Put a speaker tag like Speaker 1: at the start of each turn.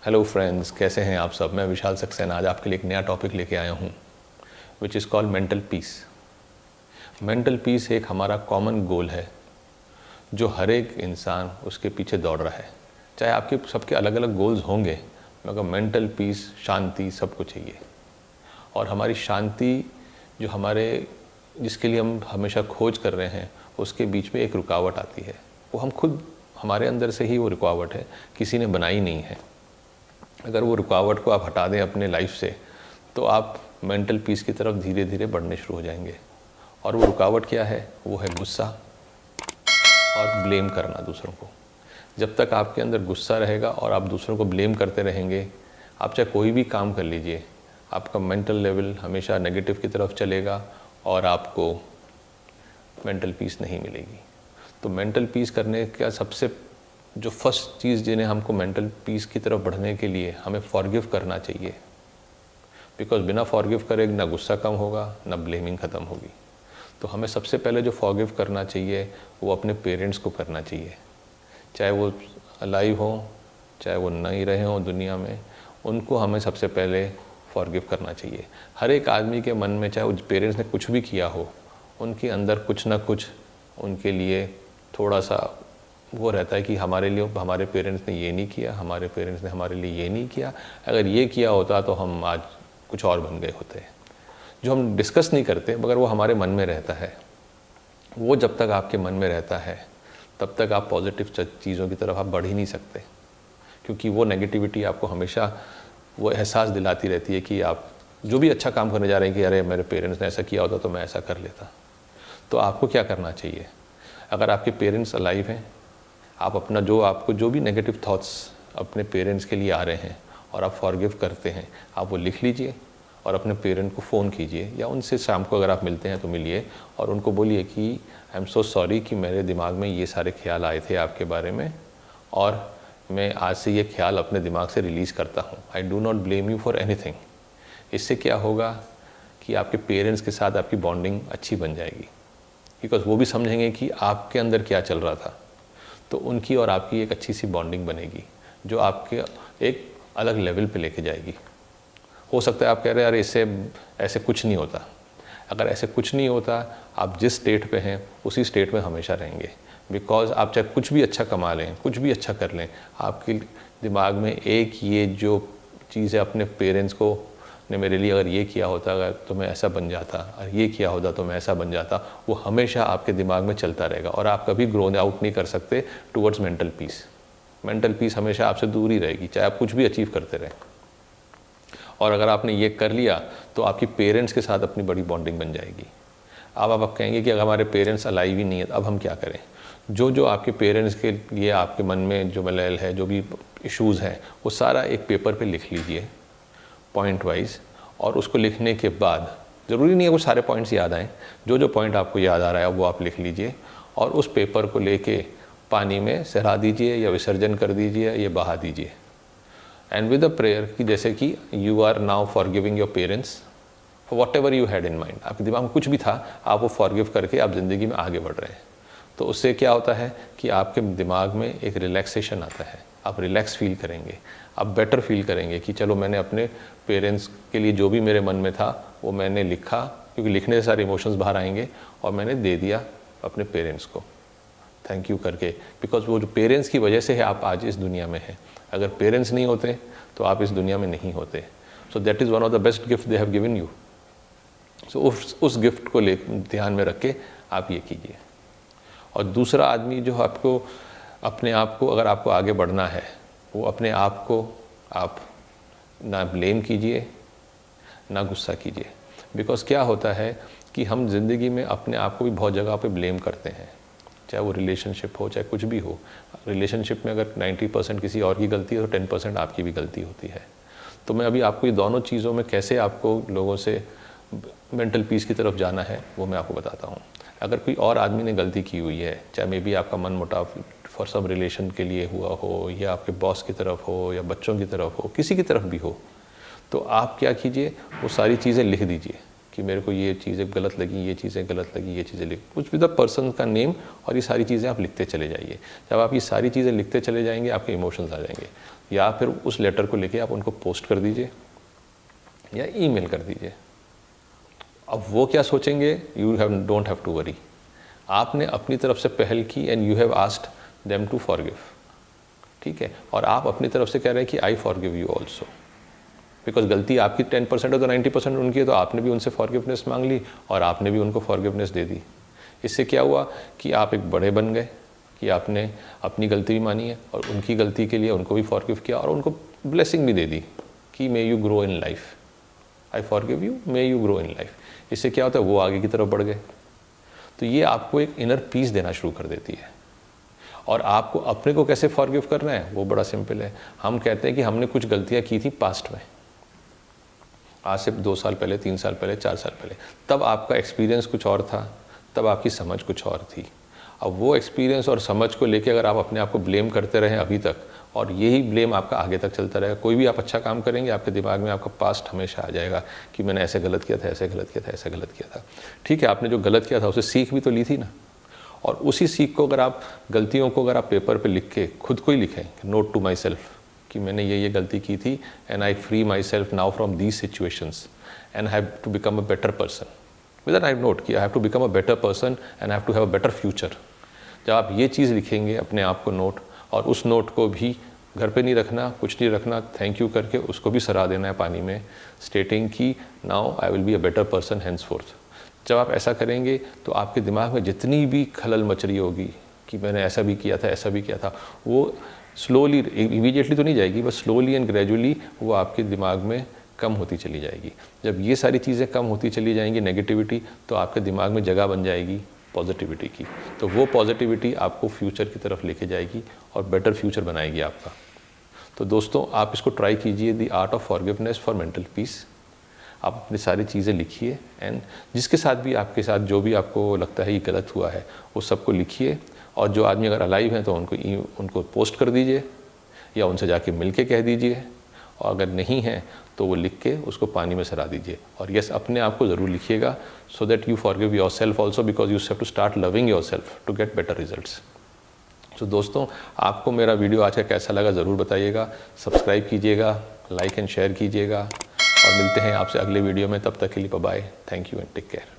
Speaker 1: Hello friends, कैसे हैं आप सब। मैं विशाल सक्सेना आज आपके लिए एक नया टॉपिक लेके आया हूँ which is called mental peace. Mental peace एक हमारा कॉमन गोल है जो हर एक इंसान उसके पीछे दौड़ रहा है। चाहे आपके सबके अलग अलग गोल्स होंगे, मगर मेंटल पीस, शांति सबको चाहिए। और हमारी शांति जो जिसके लिए हम हमेशा खोज कर रहे हैं, उसके बीच में एक रुकावट आती है। वो हम खुद, हमारे अंदर से ही वो रुकावट है, किसी ने बनाई नहीं है। अगर वो रुकावट को आप हटा दें अपने लाइफ से, तो आप मेंटल पीस की तरफ धीरे धीरे बढ़ने शुरू हो जाएंगे। और वो रुकावट क्या है? वो है गुस्सा और ब्लेम करना दूसरों को। जब तक आपके अंदर गुस्सा रहेगा और आप दूसरों को ब्लेम करते रहेंगे, आप चाहे कोई भी काम कर लीजिए, आपका मेंटल लेवल हमेशा नेगेटिव की तरफ चलेगा और आपको मेंटल पीस नहीं मिलेगी। तो मेंटल पीस करने का सबसे जो फर्स्ट चीज़ जिन्हें हमको मेंटल पीस की तरफ बढ़ने के लिए हमें फॉरगिव करना चाहिए। बिकॉज बिना फॉरगिव करे ना गुस्सा कम होगा, ना ब्लेमिंग ख़त्म होगी। तो हमें सबसे पहले जो फॉरगिव करना चाहिए वो अपने पेरेंट्स को करना चाहिए। चाहे वो अलाइव हों, चाहे वो नहीं रहे हों दुनिया में, उनको हमें सबसे पहले फॉरगिव करना चाहिए। हर एक आदमी के मन में, चाहे उस पेरेंट्स ने कुछ भी किया हो, उनके अंदर कुछ ना कुछ उनके लिए थोड़ा सा वो रहता है कि हमारे लिए हमारे पेरेंट्स ने ये नहीं किया, हमारे पेरेंट्स ने हमारे लिए ये नहीं किया। अगर ये किया होता तो हम आज कुछ और बन गए होते। जो हम डिस्कस नहीं करते, मगर वो हमारे मन में रहता है। वो जब तक आपके मन में रहता है, तब तक आप पॉजिटिव चीज़ों की तरफ आप बढ़ ही नहीं सकते। क्योंकि वो नेगेटिविटी आपको हमेशा वो एहसास दिलाती रहती है कि आप जो भी अच्छा काम करने जा रहे हैं कि अरे मेरे पेरेंट्स ने ऐसा किया होता तो मैं ऐसा कर लेता। तो आपको क्या करना चाहिए? अगर आपके पेरेंट्स अलाइव हैं, आप अपना आपको जो भी नेगेटिव थॉट्स अपने पेरेंट्स के लिए आ रहे हैं और आप फॉरगिव करते हैं, आप वो लिख लीजिए और अपने पेरेंट को फ़ोन कीजिए, या उनसे शाम को अगर आप मिलते हैं तो मिलिए और उनको बोलिए कि आई एम सो सॉरी कि मेरे दिमाग में ये सारे ख्याल आए थे आपके बारे में, और मैं आज से ये ख्याल अपने दिमाग से रिलीज़ करता हूँ। I do not blame you for anything. इससे क्या होगा कि आपके पेरेंट्स के साथ आपकी बॉन्डिंग अच्छी बन जाएगी, बिकॉज वो भी समझेंगे कि आपके अंदर क्या चल रहा था। तो उनकी और आपकी एक अच्छी सी बॉन्डिंग बनेगी जो आपके एक अलग लेवल पे लेके जाएगी। हो सकता है आप कह रहे हैं यार इससे ऐसे कुछ नहीं होता। अगर ऐसे कुछ नहीं होता, आप जिस स्टेट पे हैं उसी स्टेट में हमेशा रहेंगे। बिकॉज आप चाहे कुछ भी अच्छा कमा लें, कुछ भी अच्छा कर लें, आपके दिमाग में एक ये जो चीज़ है, अपने पेरेंट्स को ने मेरे लिए अगर ये किया होता अगर तो मैं ऐसा बन जाता, और ये किया होता तो मैं ऐसा बन जाता, वो हमेशा आपके दिमाग में चलता रहेगा और आप कभी ग्रो आउट नहीं कर सकते towards mental peace. Mental peace हमेशा आपसे दूर ही रहेगी, चाहे आप कुछ भी अचीव करते रहें। और अगर आपने ये कर लिया तो आपकी पेरेंट्स के साथ अपनी बड़ी बॉन्डिंग बन जाएगी। अब आप कहेंगे कि अगर हमारे पेरेंट्स अलाइव ही नहीं है, अब हम क्या करें? जो आपके पेरेंट्स के लिए आपके मन में जो मलाल है, जो भी इश्यूज़ हैं, वो सारा एक पेपर पे लिख लीजिए पॉइंट वाइज। और उसको लिखने के बाद ज़रूरी नहीं है वो सारे पॉइंट्स याद आएँ, जो पॉइंट आपको याद आ रहा है वो आप लिख लीजिए और उस पेपर को लेके पानी में सहरा दीजिए या विसर्जन कर दीजिए या बहा दीजिए। एंड विद अ प्रेयर कि जैसे कि you are now forgiving your parents for whatever you had in mind. आपके दिमाग में कुछ भी था, आप वो फॉरगिव करके आप ज़िंदगी में आगे बढ़ रहे हैं। तो उससे क्या होता है कि आपके दिमाग में एक रिलैक्सेशन आता है, आप रिलैक्स फील करेंगे, आप बेटर फील करेंगे कि चलो मैंने अपने पेरेंट्स के लिए जो भी मेरे मन में था वो मैंने लिखा, क्योंकि लिखने से सारे इमोशंस बाहर आएंगे, और मैंने दे दिया अपने पेरेंट्स को थैंक यू करके। बिकॉज वो जो पेरेंट्स की वजह से है आप आज इस दुनिया में हैं। अगर पेरेंट्स नहीं होते तो आप इस दुनिया में नहीं होते। So that is one of the best gift they have given you. So उस गिफ्ट को ध्यान में रख के आप ये कीजिए। और दूसरा आदमी जो आपको अपने आप को, अगर आपको आगे बढ़ना है, वो अपने आप को आप ना ब्लेम कीजिए ना गुस्सा कीजिए। बिकॉज क्या होता है कि हम ज़िंदगी में अपने आप को भी बहुत जगह पे ब्लेम करते हैं, चाहे वो रिलेशनशिप हो चाहे कुछ भी हो। रिलेशनशिप में अगर 90% किसी और की गलती है तो 10% आपकी भी गलती होती है। तो मैं अभी आपको ये दोनों चीज़ों में कैसे आपको लोगों से मेंटल पीस की तरफ जाना है वो मैं आपको बताता हूँ। अगर कोई और आदमी ने गलती की हुई है, चाहे मे बी आपका मन मुटाव फॉर सम रिलेशन के लिए हुआ हो, या आपके बॉस की तरफ हो, या बच्चों की तरफ हो, किसी की तरफ भी हो, तो आप क्या कीजिए, वो सारी चीज़ें लिख दीजिए कि मेरे को ये चीज़ें गलत लगी, ये चीज़ें गलत लगी, ये चीज़ें लिख, कुछ भी द पर्सन का नेम और ये सारी चीज़ें आप लिखते चले जाइए। जब आप ये सारी चीज़ें लिखते चले जाएंगे आपके इमोशंस आ जाएंगे। या फिर उस लेटर को लेके आप उनको पोस्ट कर दीजिए या ईमेल कर दीजिए। अब वो क्या सोचेंगे, you don't have to worry. आपने अपनी तरफ से पहल की and you have asked them to forgive, ठीक है। और आप अपनी तरफ से कह रहे हैं कि I forgive you also, because गलती आपकी 10% है तो 90% उनकी है, तो आपने भी उनसे फॉरगिवनेस मांग ली और आपने भी उनको फॉरगिवनेस दे दी। इससे क्या हुआ कि आप एक बड़े बन गए, कि आपने अपनी गलती भी मानी है और उनकी गलती के लिए उनको भी फॉरगिव किया और उनको ब्लेसिंग भी दे दी कि may you grow in life, I forgive you, may you grow in life. इससे क्या होता है, वो आगे की तरफ बढ़ गए। तो ये आपको एक इनर पीस देना शुरू कर देती है। और आपको अपने को कैसे फॉरगिव करना है वो बड़ा सिंपल है। हम कहते हैं कि हमने कुछ गलतियां की थी पास्ट में, आज से 2 साल पहले, 3 साल पहले, 4 साल पहले, तब आपका एक्सपीरियंस कुछ और था, तब आपकी समझ कुछ और थी। अब वो एक्सपीरियंस और समझ को लेके अगर आप अपने आप को ब्लेम करते रहें अभी तक, और यही ब्लेम आपका आगे तक चलता रहेगा, कोई भी आप अच्छा काम करेंगे आपके दिमाग में आपका पास्ट हमेशा आ जाएगा कि मैंने ऐसे गलत किया था, ऐसे गलत किया था, ऐसे गलत किया था। ठीक है, आपने जो गलत किया था उसे सीख भी तो ली थी ना, और उसी सीख को अगर आप, गलतियों को अगर आप पेपर पे लिख के खुद को ही लिखें, नोट टू माई सेल्फ, कि मैंने ये गलती की थी and I free myself now from these situations and have to become a better person. With that I note कि I have to become a better person and have to have a better future. जब आप ये चीज़ लिखेंगे अपने आप को note, और उस नोट को भी घर पे नहीं रखना, कुछ नहीं रखना, थैंक यू करके उसको भी सरा देना है पानी में, स्टेटिंग कि now I will be a better person henceforth. जब आप ऐसा करेंगे तो आपके दिमाग में जितनी भी खलल मच रही होगी कि मैंने ऐसा भी किया था, ऐसा भी किया था, वो स्लोली, इमीडिएटली तो नहीं जाएगी, बस स्लोली एंड ग्रेजुअली वो आपके दिमाग में कम होती चली जाएगी। जब ये सारी चीज़ें कम होती चली जाएंगी, नेगेटिविटी, तो आपके दिमाग में जगह बन जाएगी पॉजिटिविटी की। तो वो पॉजिटिविटी आपको फ्यूचर की तरफ लेके जाएगी और बेटर फ्यूचर बनाएगी आपका। तो दोस्तों, आप इसको ट्राई कीजिए, the art of forgiveness for mental peace. आप अपनी सारी चीज़ें लिखिए एंड जिसके साथ भी आपके साथ जो भी आपको लगता है ये गलत हुआ है वो सबको लिखिए, और जो आदमी अगर अलाइव हैं तो उनको पोस्ट कर दीजिए या उनसे जाके मिल के कह दीजिए, और अगर नहीं है तो वो लिख के उसको पानी में सरा दीजिए। और यस, अपने आप को ज़रूर लिखिएगा, so that you forgive yourself also, because you have to start loving yourself to get better results. तो दोस्तों, आपको मेरा वीडियो आज का कैसा लगा ज़रूर बताइएगा, सब्सक्राइब कीजिएगा, लाइक एंड शेयर कीजिएगा, और मिलते हैं आपसे अगले वीडियो में। तब तक के लिए bye, thank you and take care.